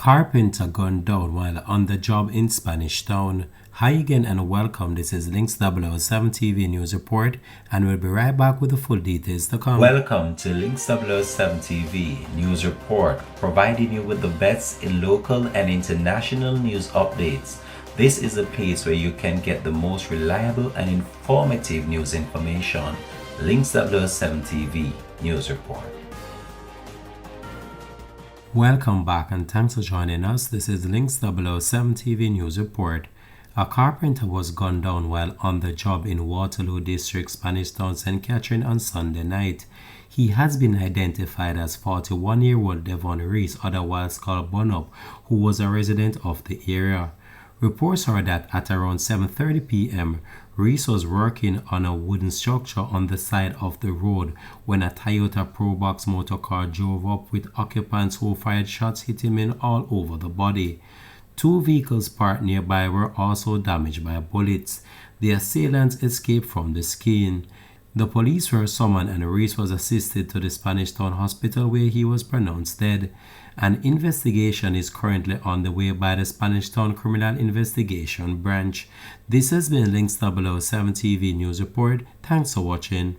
Carpenter gunned down while on the job in Spanish Town. Hi again and welcome. This is Links 007 TV News Report, and we'll be right back with the full details to come. Welcome to Links 007 TV News Report, providing you with the best in local and international news updates. This is a place where you can get the most reliable and informative news information. Links 007 TV News Report. Welcome back and thanks for joining us. This is Links 007 TV News Report. A carpenter was gunned down while on the job in Waterloo District, Spanish Town, St. Catherine on Sunday night. He has been identified as 41-year-old Devon Reese, otherwise called Bonup, who was a resident of the area. Reports are that at around 7:30 p.m., Reese was working on a wooden structure on the side of the road when a Toyota Probox motor car drove up with occupants who fired shots hitting him all over the body. Two vehicles parked nearby were also damaged by bullets. The assailants escaped from the scene. The police were summoned and Reese was assisted to the Spanish Town Hospital where he was pronounced dead. An investigation is currently underway by the Spanish Town Criminal Investigation Branch. This has been Links 007 TV News Report. Thanks for watching.